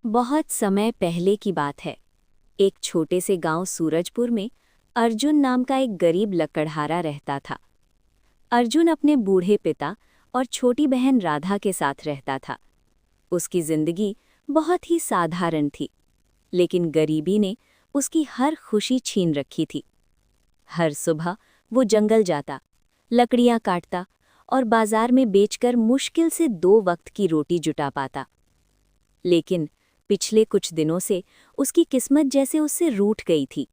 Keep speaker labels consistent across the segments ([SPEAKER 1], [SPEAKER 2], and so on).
[SPEAKER 1] बहुत समय पहले की बात है। एक छोटे से गांव सूरजपुर में अर्जुन नाम का एक गरीब लकड़हारा रहता था। अर्जुन अपने बूढ़े पिता और छोटी बहन राधा के साथ रहता था। उसकी जिंदगी बहुत ही साधारण थी, लेकिन गरीबी ने उसकी हर खुशी छीन रखी थी। हर सुबह वो जंगल जाता, लकड़ियां काटता और बाजार में बेचकर मुश्किल से 2 वक्त की रोटी जुटा पाता। लेकिन पिछले कुछ दिनों से उसकी किस्मत जैसे उससे रूठ गई थी।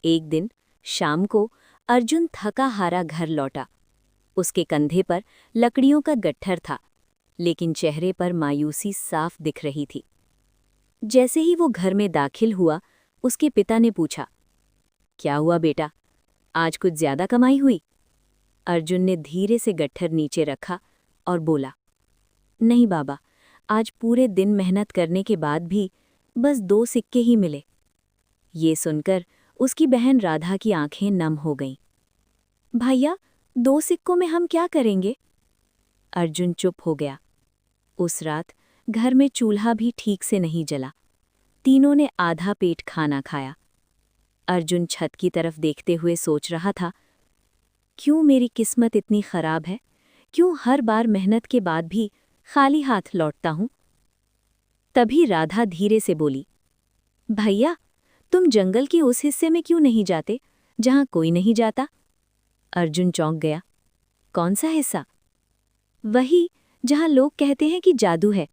[SPEAKER 1] एक दिन शाम को अर्जुन थका हारा घर लौटा। उसके कंधे पर लकड़ियों का गट्ठर था, लेकिन चेहरे पर मायूसी साफ दिख रही थी। जैसे ही वो घर में दाखिल हुआ, उसके पिता ने पूछा, क्या हुआ बेटा, आज कुछ ज्यादा कमाई हुई? अर्जुन ने धीरे से गट्ठर नीचे रखा और बोला, नहीं बाबा, आज पूरे दिन मेहनत करने के बाद भी बस 2 सिक्के ही मिले। ये सुनकर उसकी बहन राधा की आंखें नम हो गईं। भैया, 2 सिक्कों में हम क्या करेंगे? अर्जुन चुप हो गया। उस रात घर में चूल्हा भी ठीक से नहीं जला। तीनों ने आधा पेट खाना खाया। अर्जुन छत की तरफ देखते हुए सोच रहा था, क्यों मेरी किस्मत इतनी खराब है? क्यों हर बार मेहनत के बाद भी खाली हाथ लौटता हूं? तभी राधा धीरे से बोली, भैया, तुम जंगल के उस हिस्से में क्यों नहीं जाते जहां कोई नहीं जाता? अर्जुन चौंक गया। कौन सा हिस्सा? वही जहां लोग कहते हैं कि जादू है,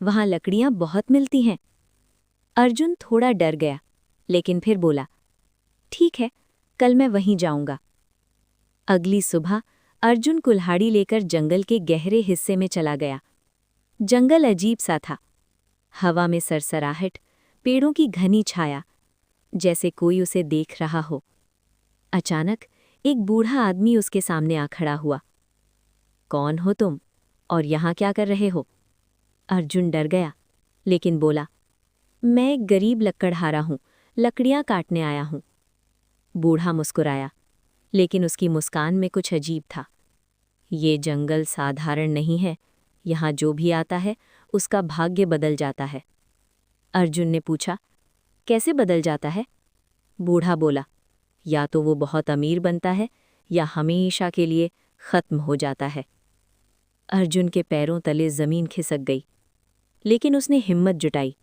[SPEAKER 1] वहां लकड़ियां बहुत मिलती हैं। अर्जुन थोड़ा डर गया, लेकिन फिर बोला, ठीक है, कल मैं वहीं जाऊंगा। अगली सुबह अर्जुन कुल्हाड़ी लेकर जंगल के गहरे हिस्से में चला गया। जंगल अजीब सा था। हवा में सरसराहट, पेड़ों की घनी छाया, जैसे कोई उसे देख रहा हो। अचानक एक बूढ़ा आदमी उसके सामने आ खड़ा हुआ। कौन हो तुम और यहाँ क्या कर रहे हो? अर्जुन डर गया, लेकिन बोला, मैं एक गरीब लकड़हारा हूँ, लकड़ियाँ काटने आया हूँ। बूढ़ा मुस्कुराया, लेकिन उसकी मुस्कान में कुछ अजीब था। ये जंगल साधारण नहीं है, यहाँ जो भी आता है उसका भाग्य बदल जाता है। अर्जुन ने पूछा, कैसे बदल जाता है? बूढ़ा बोला, या तो वो बहुत अमीर बनता है या हमेशा के लिए खत्म हो जाता है। अर्जुन के पैरों तले जमीन खिसक गई, लेकिन उसने हिम्मत जुटाई।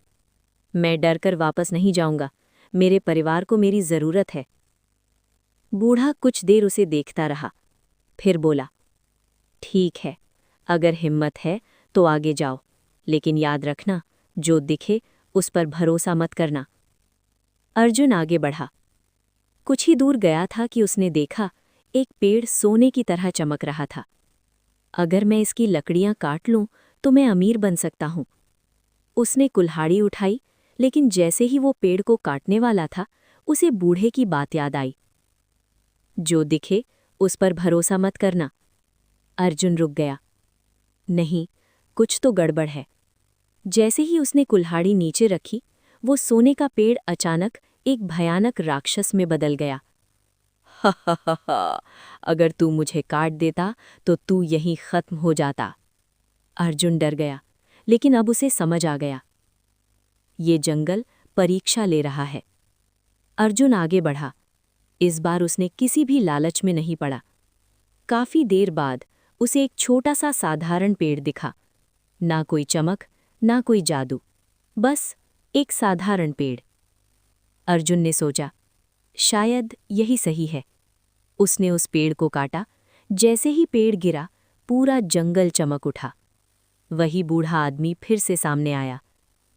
[SPEAKER 1] मैं डरकर वापस नहीं जाऊंगा, मेरे परिवार को मेरी जरूरत है। बूढ़ा कुछ देर उसे देखता रहा, फिर बोला, ठीक है, अगर हिम्मत है तो आगे जाओ, लेकिन याद रखना, जो दिखे उस पर भरोसा मत करना। अर्जुन आगे बढ़ा। कुछ ही दूर गया था कि उसने देखा एक पेड़ सोने की तरह चमक रहा था। अगर मैं इसकी लकड़ियां काट लूं तो मैं अमीर बन सकता हूं। उसने कुल्हाड़ी उठाई, लेकिन जैसे ही वो पेड़ को काटने वाला था, उसे बूढ़े की बात याद आई। जो दिखे उस पर भरोसा मत करना। अर्जुन रुक गया। नहीं, कुछ तो गड़बड़ है। जैसे ही उसने कुल्हाड़ी नीचे रखी, वो सोने का पेड़ अचानक एक भयानक राक्षस में बदल गया। हा हा हा हा, अगर तू मुझे काट देता तो तू यहीं खत्म हो जाता। अर्जुन डर गया, लेकिन अब उसे समझ आ गया, ये जंगल परीक्षा ले रहा है। अर्जुन आगे बढ़ा। इस बार उसने किसी भी लालच में नहीं पड़ा। काफी देर बाद उसे एक छोटा सा साधारण पेड़ दिखा। ना कोई चमक, ना कोई जादू, बस एक साधारण पेड़। अर्जुन ने सोचा, शायद यही सही है। उसने उस पेड़ को काटा। जैसे ही पेड़ गिरा, पूरा जंगल चमक उठा। वही बूढ़ा आदमी फिर से सामने आया,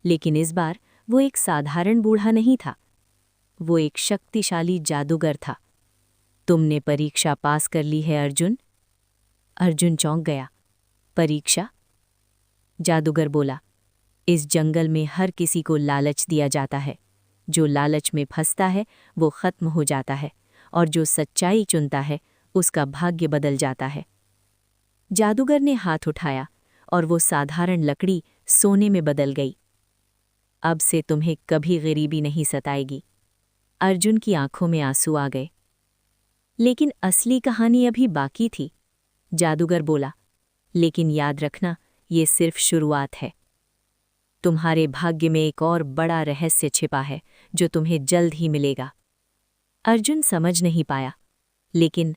[SPEAKER 1] लेकिन इस बार वो एक साधारण बूढ़ा नहीं था। वो एक शक्तिशाली जादूगर था। तुमने परीक्षा पास कर ली है अर्जुन। अर्जुन चौंक गया। परीक्षा? जादूगर बोला, इस जंगल में हर किसी को लालच दिया जाता है। जो लालच में फंसता है वो खत्म हो जाता है, और जो सच्चाई चुनता है उसका भाग्य बदल जाता है। जादूगर ने हाथ उठाया और वो साधारण लकड़ी सोने में बदल गई। अब से तुम्हें कभी गरीबी नहीं सताएगी। अर्जुन की आंखों में आंसू आ गए। लेकिन असली कहानी अभी बाकी थी। जादूगर बोला, लेकिन याद रखना, ये सिर्फ शुरुआत है। तुम्हारे भाग्य में एक और बड़ा रहस्य छिपा है जो तुम्हें जल्द ही मिलेगा। अर्जुन समझ नहीं पाया, लेकिन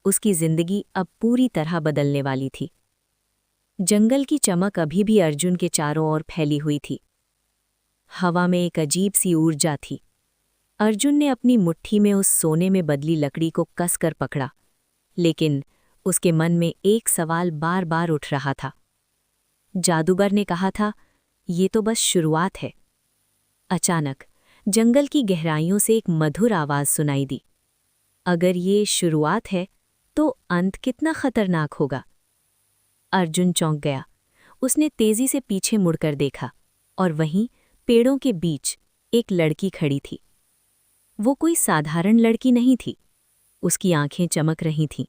[SPEAKER 1] उसकी जिंदगी अब पूरी तरह बदलने वाली थी। जंगल की चमक अभी भी अर्जुन के चारों ओर फैली हुई थी। हवा में एक अजीब सी ऊर्जा थी। अर्जुन ने अपनी मुट्ठी में उस सोने में बदली लकड़ी को कसकर पकड़ा, लेकिन उसके मन में एक सवाल बार बार उठ रहा था। जादूगर ने कहा था, ये तो बस शुरुआत है। अचानक जंगल की गहराइयों से एक मधुर आवाज सुनाई दी। अगर ये शुरुआत है तो अंत कितना खतरनाक होगा। अर्जुन चौंक गया। उसने तेजी से पीछे मुड़कर देखा और वहीं पेड़ों के बीच एक लड़की खड़ी थी। वो कोई साधारण लड़की नहीं थी। उसकी आंखें चमक रही थीं,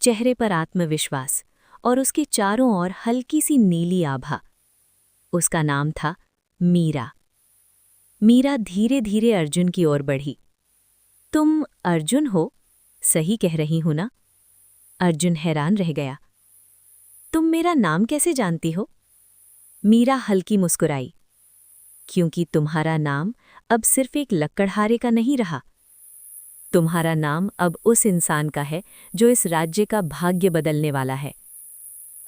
[SPEAKER 1] चेहरे पर आत्मविश्वास और उसके चारों ओर हल्की सी नीली आभा। उसका नाम था मीरा। मीरा धीरे धीरे अर्जुन की ओर बढ़ी। तुम अर्जुन हो? सही कह रही हूं ना? अर्जुन हैरान रह गया। तुम मेरा नाम कैसे जानती हो? मीरा हल्की मुस्कुराई। क्योंकि तुम्हारा नाम अब सिर्फ एक लक्कड़हारे का नहीं रहा। तुम्हारा नाम अब उस इंसान का है जो इस राज्य का भाग्य बदलने वाला है।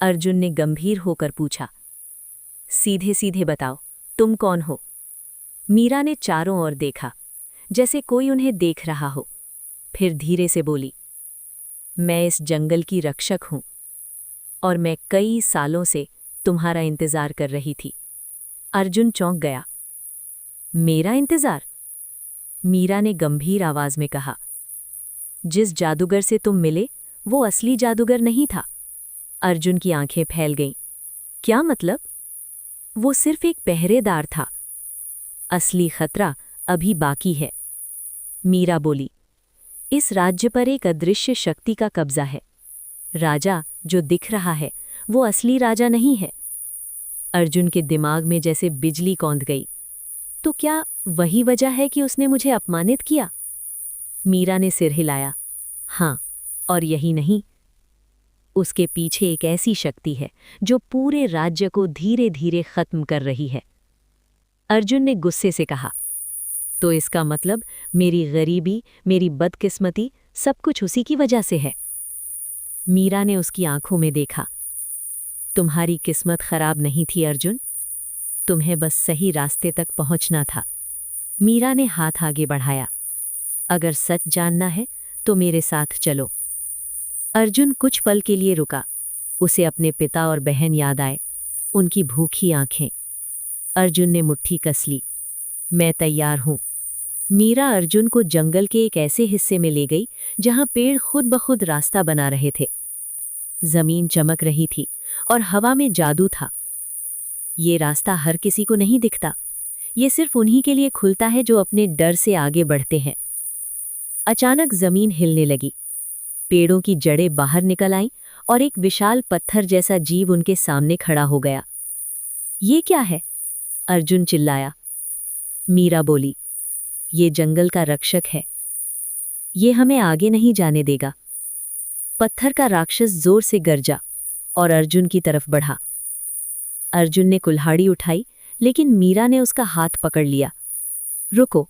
[SPEAKER 1] अर्जुन ने गंभीर होकर पूछा, सीधे सीधे बताओ, तुम कौन हो? मीरा ने चारों ओर देखा, जैसे कोई उन्हें देख रहा हो। फिर धीरे से बोली, मैं इस जंगल की रक्षक हूं और मैं कई सालों से तुम्हारा इंतजार कर रही थी। अर्जुन चौंक गया। मेरा इंतजार? मीरा ने गंभीर आवाज में कहा, जिस जादूगर से तुम मिले वो असली जादूगर नहीं था। अर्जुन की आंखें फैल गईं। क्या मतलब? वो सिर्फ एक पहरेदार था। असली खतरा अभी बाकी है। मीरा बोली, इस राज्य पर एक अदृश्य शक्ति का कब्जा है। राजा जो दिख रहा है वो असली राजा नहीं है। अर्जुन के दिमाग में जैसे बिजली कौंध गई। तो क्या वही वजह है कि उसने मुझे अपमानित किया? मीरा ने सिर हिलाया। हाँ, और यही नहीं, उसके पीछे एक ऐसी शक्ति है जो पूरे राज्य को धीरे धीरे खत्म कर रही है। अर्जुन ने गुस्से से कहा, तो इसका मतलब मेरी गरीबी, मेरी बदकिस्मती, सब कुछ उसी की वजह से है। मीरा ने उसकी आंखों में देखा। तुम्हारी किस्मत खराब नहीं थी अर्जुन, तुम्हें बस सही रास्ते तक पहुंचना था। मीरा ने हाथ आगे बढ़ाया। अगर सच जानना है तो मेरे साथ चलो। अर्जुन कुछ पल के लिए रुका। उसे अपने पिता और बहन याद आए, उनकी भूखी आंखें। अर्जुन ने मुट्ठी कस ली। मैं तैयार हूं। मीरा अर्जुन को जंगल के एक ऐसे हिस्से में ले गई जहां पेड़ खुद ब खुद रास्ता बना रहे थे। जमीन चमक रही थी और हवा में जादू था। ये रास्ता हर किसी को नहीं दिखता, ये सिर्फ उन्हीं के लिए खुलता है जो अपने डर से आगे बढ़ते हैं। अचानक जमीन हिलने लगी, पेड़ों की जड़ें बाहर निकल आईं और एक विशाल पत्थर जैसा जीव उनके सामने खड़ा हो गया। ये क्या है? अर्जुन चिल्लाया। मीरा बोली, ये जंगल का रक्षक है, ये हमें आगे नहीं जाने देगा। पत्थर का राक्षस जोर से गरजा और अर्जुन की तरफ बढ़ा। अर्जुन ने कुल्हाड़ी उठाई, लेकिन मीरा ने उसका हाथ पकड़ लिया। रुको,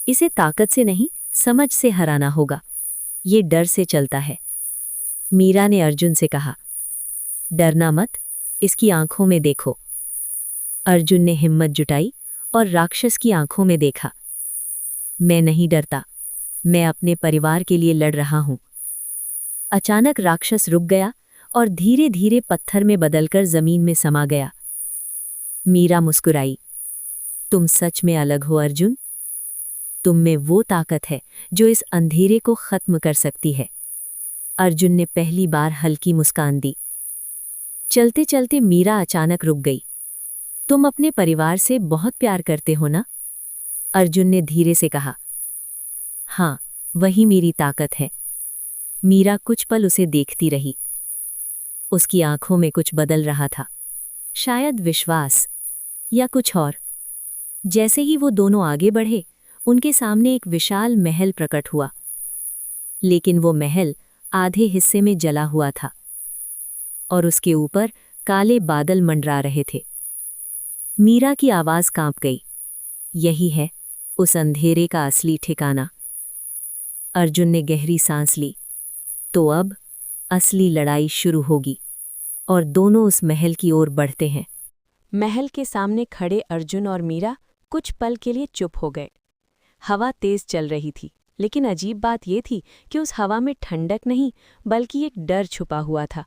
[SPEAKER 1] इसे ताकत से नहीं, समझ से हराना होगा। ये डर से चलता है। मीरा ने अर्जुन से कहा, डरना मत, इसकी आंखों में देखो। अर्जुन ने हिम्मत जुटाई और राक्षस की आंखों में देखा। मैं नहीं डरता, मैं अपने परिवार के लिए लड़ रहा हूं। अचानक राक्षस रुक गया और धीरे धीरे पत्थर में बदलकर जमीन में समा गया। मीरा मुस्कुराई। तुम सच में अलग हो अर्जुन। तुम में वो ताकत है जो इस अंधेरे को खत्म कर सकती है। अर्जुन ने पहली बार हल्की मुस्कान दी। चलते चलते मीरा अचानक रुक गई। तुम अपने परिवार से बहुत प्यार करते हो ना? अर्जुन ने धीरे से कहा। हाँ, वही मेरी ताकत है। मीरा कुछ पल उसे देखती रही। उसकी आंखों में कुछ बदल रहा था, शायद विश्वास या कुछ और। जैसे ही वो दोनों आगे बढ़े, उनके सामने एक विशाल महल प्रकट हुआ। लेकिन वो महल आधे हिस्से में जला हुआ था और उसके ऊपर काले बादल मंडरा रहे थे। मीरा की आवाज कांप गई। यही है उस अंधेरे का असली ठिकाना। अर्जुन ने गहरी सांस ली। तो अब असली लड़ाई शुरू होगी और दोनों उस महल की ओर बढ़ते हैं।
[SPEAKER 2] महल के सामने खड़े अर्जुन और मीरा कुछ पल के लिए चुप हो गए। हवा तेज चल रही थी, लेकिन अजीब बात यह थी कि उस हवा में ठंडक नहीं बल्कि एक डर छुपा हुआ था।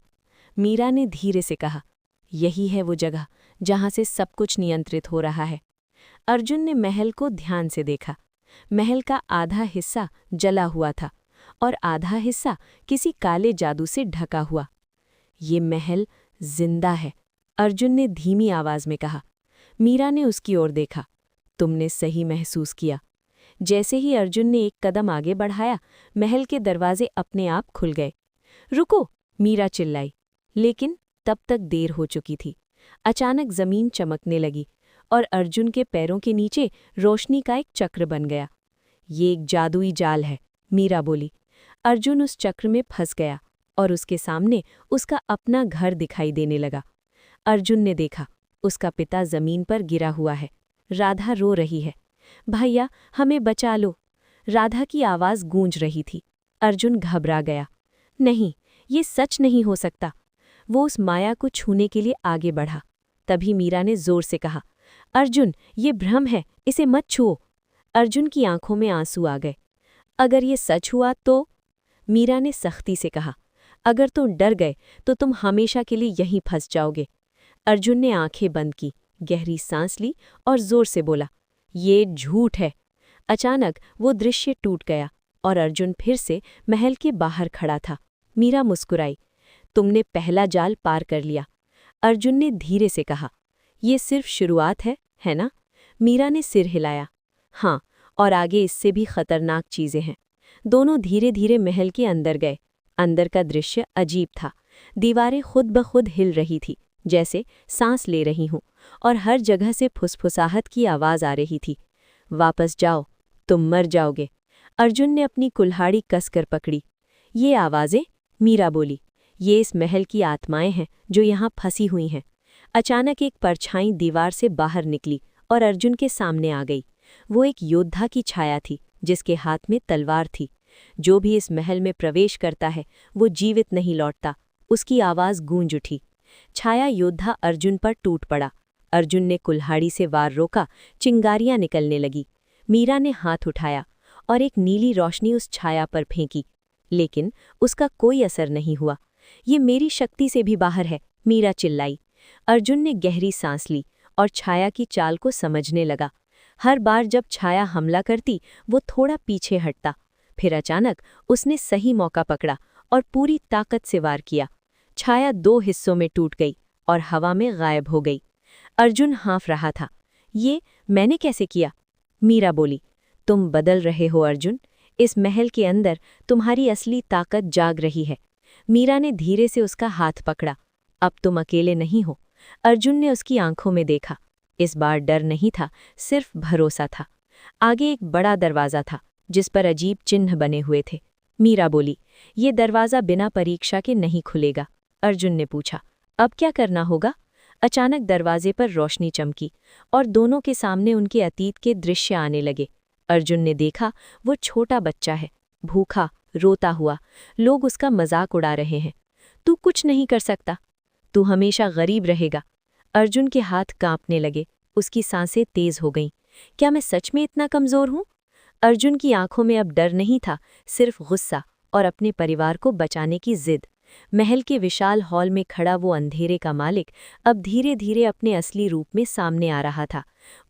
[SPEAKER 2] मीरा ने धीरे से कहा, यही है वो जगह जहां से सब कुछ नियंत्रित हो रहा है। अर्जुन ने महल को ध्यान से देखा। महल का आधा हिस्सा जला हुआ था और आधा हिस्सा किसी काले जादू से ढका हुआ। ये महल जिंदा है, अर्जुन ने धीमी आवाज में कहा। मीरा ने उसकी ओर देखा। तुमने सही महसूस किया। जैसे ही अर्जुन ने एक कदम आगे बढ़ाया, महल के दरवाजे अपने आप खुल गए। रुको, मीरा चिल्लाई, लेकिन तब तक देर हो चुकी थी। अचानक जमीन चमकने लगी और अर्जुन के पैरों के नीचे रोशनी का एक चक्र बन गया। ये एक जादुई जाल है, मीरा बोली। अर्जुन उस चक्र में फंस गया और उसके सामने उसका अपना घर दिखाई देने लगा। अर्जुन ने देखा, उसका पिता जमीन पर गिरा हुआ है। राधा रो रही है। भैया, हमें बचा लो, राधा की आवाज गूंज रही थी। अर्जुन घबरा गया। नहीं, ये सच नहीं हो सकता। वो उस माया को छूने के लिए आगे बढ़ा। तभी मीरा ने जोर से कहा, अर्जुन, ये भ्रम है, इसे मत छुओ। अर्जुन की आंखों में आंसू आ गए। अगर ये सच हुआ तो? मीरा ने सख्ती से कहा, अगर तुम डर गए तो तुम हमेशा के लिए यहीं फंस जाओगे। अर्जुन ने आंखें बंद की, गहरी सांस ली और जोर से बोला, ये झूठ है। अचानक वो दृश्य टूट गया और अर्जुन फिर से महल के बाहर खड़ा था। मीरा मुस्कुराई, तुमने पहला जाल पार कर लिया। अर्जुन ने धीरे से कहा, ये सिर्फ शुरुआत है ना? मीरा ने सिर हिलाया। हाँ, और आगे इससे भी खतरनाक चीजें हैं। दोनों धीरे धीरे महल के अंदर गए। अंदर का दृश्य अजीब था। दीवारें खुद ब खुद हिल रही थी, जैसे सांस ले रही हूं, और हर जगह से फुसफुसाहट की आवाज आ रही थी। वापस जाओ, तुम मर जाओगे। अर्जुन ने अपनी कुल्हाड़ी कसकर पकड़ी। ये आवाजें? मीरा बोली, ये इस महल की आत्माएं हैं जो यहाँ फंसी हुई हैं। अचानक एक परछाई दीवार से बाहर निकली और अर्जुन के सामने आ गई। वो एक योद्धा की छाया थी, जिसके हाथ में तलवार थी। जो भी इस महल में प्रवेश करता है वो जीवित नहीं लौटता, उसकी आवाज गूंज उठी। छाया योद्धा अर्जुन पर टूट पड़ा। अर्जुन ने कुल्हाड़ी से वार रोका, चिंगारियां निकलने लगी। मीरा ने हाथ उठाया और एक नीली रोशनी उस छाया पर फेंकी, लेकिन उसका कोई असर नहीं हुआ। ये मेरी शक्ति से भी बाहर है, मीरा चिल्लाई। अर्जुन ने गहरी सांस ली और छाया की चाल को समझने लगा। हर बार जब छाया हमला करती, वो थोड़ा पीछे हटता। फिर अचानक उसने सही मौका पकड़ा और पूरी ताकत से वार किया। छाया 2 हिस्सों में टूट गई और हवा में गायब हो गई। अर्जुन हाँफ रहा था। ये मैंने कैसे किया? मीरा बोली, तुम बदल रहे हो अर्जुन। इस महल के अंदर तुम्हारी असली ताकत जाग रही है। मीरा ने धीरे से उसका हाथ पकड़ा। अब तुम अकेले नहीं हो। अर्जुन ने उसकी आंखों में देखा। इस बार डर नहीं था, सिर्फ भरोसा था। आगे एक बड़ा दरवाज़ा था, जिस पर अजीब चिन्ह बने हुए थे। मीरा बोली, ये दरवाज़ा बिना परीक्षा के नहीं खुलेगा। अर्जुन ने पूछा, अब क्या करना होगा? अचानक दरवाजे पर रोशनी चमकी और दोनों के सामने उनके अतीत के दृश्य आने लगे। अर्जुन ने देखा, वो छोटा बच्चा है, भूखा, रोता हुआ। लोग उसका मजाक उड़ा रहे हैं। तू कुछ नहीं कर सकता, तू हमेशा गरीब रहेगा। अर्जुन के हाथ कांपने लगे, उसकी सांसें तेज हो गईं। क्या मैं सच में इतना कमजोर हूं? अर्जुन की आंखों में अब डर नहीं था, सिर्फ गुस्सा और अपने परिवार को बचाने की जिद। महल के विशाल हॉल में खड़ा वो अंधेरे का मालिक अब धीरे धीरे अपने असली रूप में सामने आ रहा था।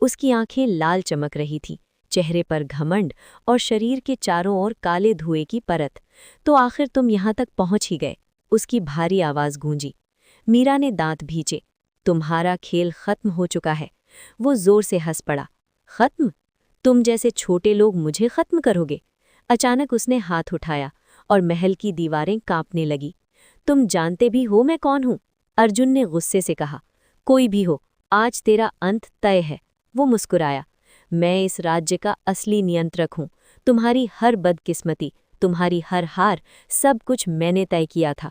[SPEAKER 2] उसकी आंखें लाल चमक रही थी, चेहरे पर घमंड और शरीर के चारों ओर काले धुएं की परत। तो आखिर तुम यहाँ तक पहुंच ही गए, उसकी भारी आवाज गूंजी। मीरा ने दांत भींचे। तुम्हारा खेल खत्म हो चुका है। वो जोर से हंस पड़ा। खत्म? तुम जैसे छोटे लोग मुझे खत्म करोगे? अचानक उसने हाथ उठाया और महल की दीवारें कांपने लगी। तुम जानते भी हो मैं कौन हूं? अर्जुन ने गुस्से से कहा। कोई भी हो, आज तेरा अंत तय है। वो मुस्कुराया। मैं इस राज्य का असली नियंत्रक हूं। तुम्हारी हर बदकिस्मती, तुम्हारी हर हार, सब कुछ मैंने तय किया था।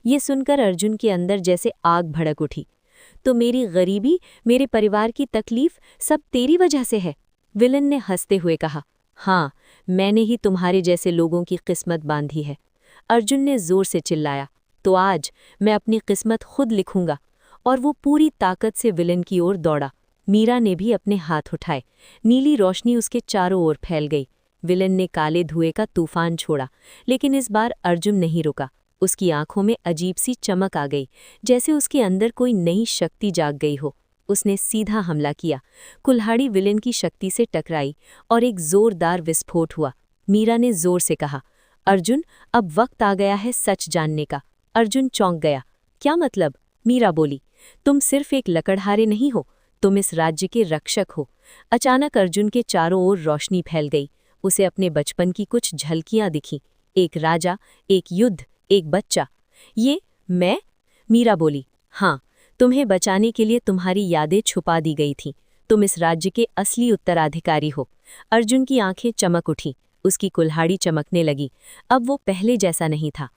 [SPEAKER 2] ये सुनकर अर्जुन के अंदर जैसे आग भड़क उठी।
[SPEAKER 1] तो मेरी गरीबी, मेरे परिवार की तकलीफ सब तेरी वजह से है। विलन ने हंसते हुए कहा, हाँ, मैंने ही तुम्हारे जैसे लोगों की किस्मत बांधी है। अर्जुन ने जोर से चिल्लाया, तो आज मैं अपनी किस्मत खुद लिखूंगा। और वो पूरी ताकत से विलन की ओर दौड़ा। मीरा ने भी अपने हाथ उठाए। नीली रोशनी उसके चारों ओर फैल गई। विलन ने काले धुएं का तूफान छोड़ा, लेकिन इस बार अर्जुन नहीं रुका। उसकी आंखों में अजीब सी चमक आ गई, जैसे उसके अंदर कोई नई शक्ति जाग गई हो। उसने सीधा हमला किया। कुल्हाड़ी विलन की शक्ति से टकराई और एक जोरदार विस्फोट हुआ। मीरा ने जोर से कहा, अर्जुन, अब वक्त आ गया है सच जानने का। अर्जुन चौंक गया। क्या मतलब? मीरा बोली, तुम सिर्फ एक लकड़हारे नहीं हो, तुम इस राज्य के रक्षक हो। अचानक अर्जुन के चारों ओर रोशनी फैल गई। उसे अपने बचपन की कुछ झलकियां दिखीं। एक राजा, एक युद्ध, एक बच्चा। ये मैं? मीरा बोली, हाँ, तुम्हें बचाने के लिए तुम्हारी यादें छुपा दी गई थीं। तुम इस राज्य के असली उत्तराधिकारी हो। अर्जुन की आंखें चमक उठीं। उसकी कुल्हाड़ी चमकने लगी। अब वो पहले जैसा नहीं था।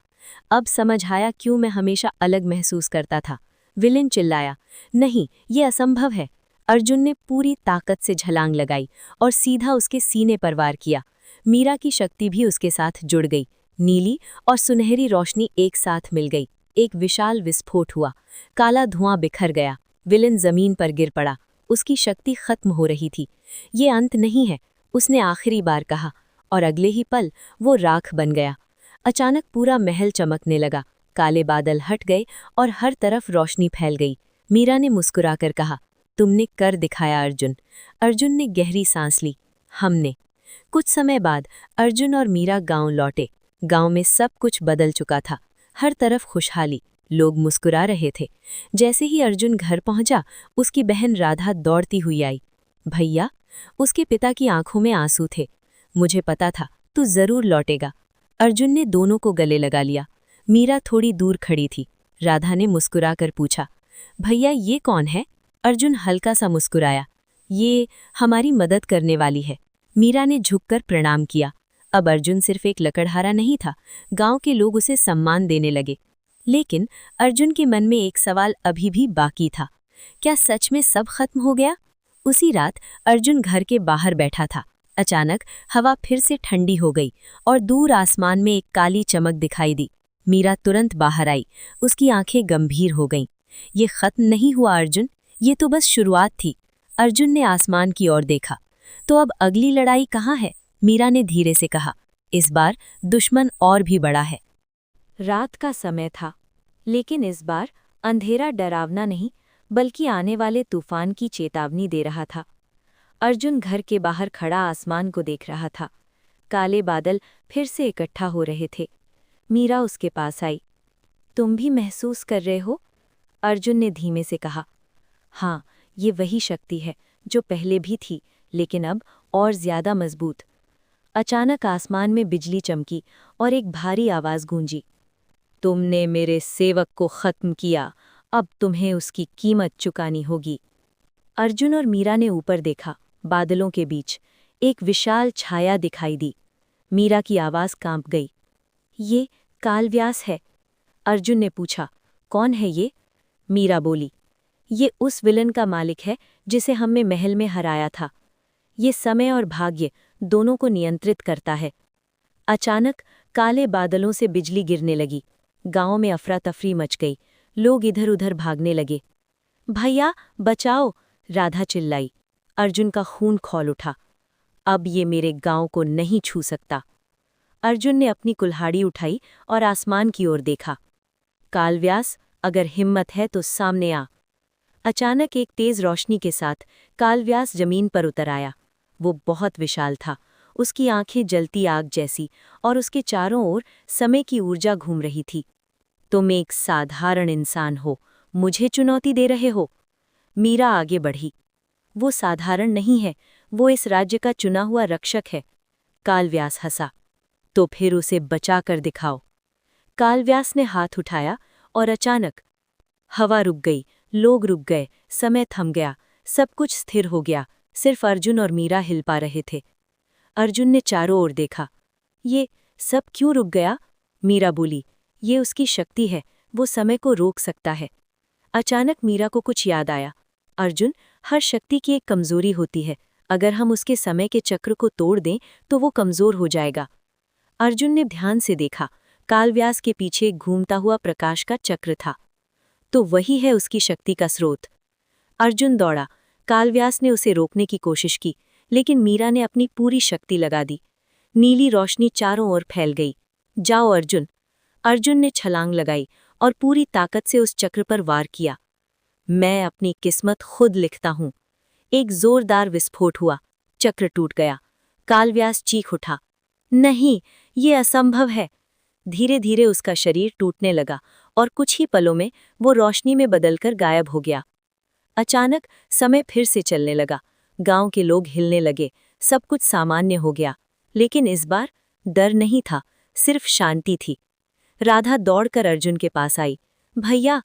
[SPEAKER 1] अब समझ आया क्यों मैं हमेशा अलग महसूस करता था। विलेन चिल्लाया, नहीं, ये असंभव है। अर्जुन ने पूरी ताकत से छलांग लगाई और सीधा उसके सीने पर वार किया। मीरा की शक्ति भी उसके साथ जुड़ गई। नीली और सुनहरी रोशनी एक साथ मिल गई। एक विशाल विस्फोट हुआ। काला धुआं बिखर गया। विलेन जमीन पर गिर पड़ा। उसकी शक्ति खत्म हो रही थी। ये अंत नहीं है, उसने आखिरी बार कहा, और अगले ही पल वो राख बन गया। अचानक पूरा महल चमकने लगा। काले बादल हट गए और हर तरफ रोशनी फैल गई। मीरा ने मुस्कुराकर कहा, तुमने कर दिखाया अर्जुन। अर्जुन ने गहरी सांस ली। हमने। कुछ समय बाद अर्जुन और मीरा गांव लौटे। गांव में सब कुछ बदल चुका था। हर तरफ खुशहाली, लोग मुस्कुरा रहे थे। जैसे ही अर्जुन घर पहुंचा, उसकी बहन राधा दौड़ती हुई आई। भैया? उसके पिता की आंखों में आंसू थे। मुझे पता था, तू जरूर लौटेगा। अर्जुन ने दोनों को गले लगा लिया। मीरा थोड़ी दूर खड़ी थी। राधा ने मुस्कुराकर पूछा, भैया ये कौन है? अर्जुन हल्का सा मुस्कुराया, ये हमारी मदद करने वाली है। मीरा ने झुककर प्रणाम किया। अब अर्जुन सिर्फ एक लकड़हारा नहीं था, गांव के लोग उसे सम्मान देने लगे। लेकिन अर्जुन के मन में एक सवाल अभी भी बाकी था, क्या सच में सब खत्म हो गया? उसी रात अर्जुन घर के बाहर बैठा था। अचानक हवा फिर से ठंडी हो गई और दूर आसमान में एक काली चमक दिखाई दी। मीरा तुरंत बाहर आई। उसकी आंखें गंभीर हो गईं। ये खत्म नहीं हुआ अर्जुन, ये तो बस शुरुआत थी। अर्जुन ने आसमान की ओर देखा। तो अब अगली लड़ाई कहाँ है? मीरा ने धीरे से कहा, इस बार दुश्मन और भी बड़ा है। रात का समय था, लेकिन इस बार अंधेरा डरावना नहीं, बल्कि आने वाले तूफान की चेतावनी दे रहा था। अर्जुन घर के बाहर खड़ा आसमान को देख रहा था। काले बादल फिर से इकट्ठा हो रहे थे। मीरा उसके पास आई। तुम भी महसूस कर रहे हो? अर्जुन ने धीमे से कहा, हाँ, ये वही शक्ति है जो पहले भी थी, लेकिन अब और ज्यादा मजबूत। अचानक आसमान में बिजली चमकी और एक भारी आवाज गूंजी, तुमने मेरे सेवक को खत्म किया, अब तुम्हें उसकी कीमत चुकानी होगी। अर्जुन और मीरा ने ऊपर देखा। बादलों के बीच एक विशाल छाया दिखाई दी। मीरा की आवाज कांप गई, ये कालव्यास है। अर्जुन ने पूछा, कौन है ये? मीरा बोली, ये उस विलन का मालिक है जिसे हमने महल में हराया था। ये समय और भाग्य दोनों को नियंत्रित करता है। अचानक काले बादलों से बिजली गिरने लगी। गांव में अफरा तफरी मच गई। लोग इधर उधर भागने लगे। भैया बचाओ! राधा चिल्लाई। अर्जुन का खून खौल उठा। अब ये मेरे गांव को नहीं छू सकता। अर्जुन ने अपनी कुल्हाड़ी उठाई और आसमान की ओर देखा। कालव्यास, अगर हिम्मत है तो सामने आ। अचानक एक तेज रोशनी के साथ कालव्यास जमीन पर उतर आया। वो बहुत विशाल था। उसकी आंखें जलती आग जैसी और उसके चारों ओर समय की ऊर्जा घूम रही थी। तुम एक साधारण इंसान हो, मुझे चुनौती दे रहे हो? मीरा आगे बढ़ी। वो साधारण नहीं है, वो इस राज्य का चुना हुआ रक्षक है। कालव्यास हंसा, तो फिर उसे बचा कर दिखाओ। कालव्यास ने हाथ उठाया और अचानक हवा रुक गई, लोग रुक गए, समय थम गया, सब कुछ स्थिर हो गया। सिर्फ अर्जुन और मीरा हिल पा रहे थे। अर्जुन ने चारों ओर देखा। ये सब क्यों रुक गया? मीरा बोली, ये उसकी शक्ति है, वो समय को रोक सकता है।
[SPEAKER 2] अचानक मीरा को कुछ याद आया। अर्जुन, हर शक्ति की एक कमजोरी होती है। अगर हम उसके समय के चक्र को तोड़ दें तो वो कमजोर हो जाएगा। अर्जुन ने ध्यान से देखा। कालव्यास के पीछे एक घूमता हुआ प्रकाश का चक्र था। तो वही है उसकी शक्ति का स्रोत। अर्जुन दौड़ा। कालव्यास ने उसे रोकने की कोशिश की, लेकिन मीरा ने अपनी पूरी शक्ति लगा दी। नीली रोशनी चारों ओर फैल गई। जाओ अर्जुन। अर्जुन ने छलांग लगाई और पूरी ताकत से उस चक्र पर वार किया। मैं अपनी किस्मत खुद लिखता हूं। एक जोरदार विस्फोट हुआ। चक्र टूट गया। कालव्यास चीख उठा, नहीं, ये असंभव है। धीरे धीरे उसका शरीर टूटने लगा और कुछ ही पलों में वो रोशनी में बदलकर गायब हो गया। अचानक समय फिर से चलने लगा। गांव के लोग हिलने लगे। सब कुछ सामान्य हो गया। लेकिन इस बार डर नहीं था, सिर्फ शांति थी। राधा दौड़कर अर्जुन के पास आई। भैया,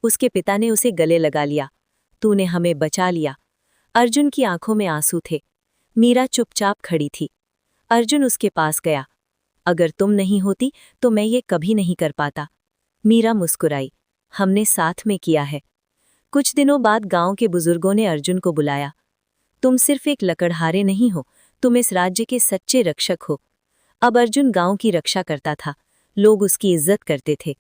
[SPEAKER 2] उसके पिता ने उसे गले लगा लिया। तूने हमें बचा लिया। अर्जुन की आंखों में आंसू थे। मीरा चुपचाप खड़ी थी। अर्जुन उसके पास गया। अगर तुम नहीं होती तो मैं ये कभी नहीं कर पाता। मीरा मुस्कुराई। हमने साथ में किया है। कुछ दिनों बाद गांव के बुजुर्गों ने अर्जुन को बुलाया। तुम सिर्फ एक लकड़हारे नहीं हो, तुम इस राज्य के सच्चे रक्षक हो। अब अर्जुन गांव की रक्षा करता था। लोग उसकी इज्जत करते थे।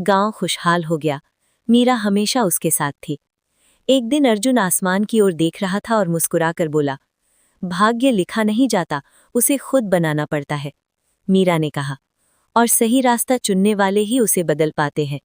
[SPEAKER 2] गांव खुशहाल हो गया। मीरा हमेशा उसके साथ थी। एक दिन अर्जुन आसमान की ओर देख रहा था और मुस्कुराकर बोला, भाग्य लिखा नहीं जाता, उसे खुद बनाना पड़ता है। मीरा ने कहा, और सही रास्ता चुनने वाले ही उसे बदल पाते हैं।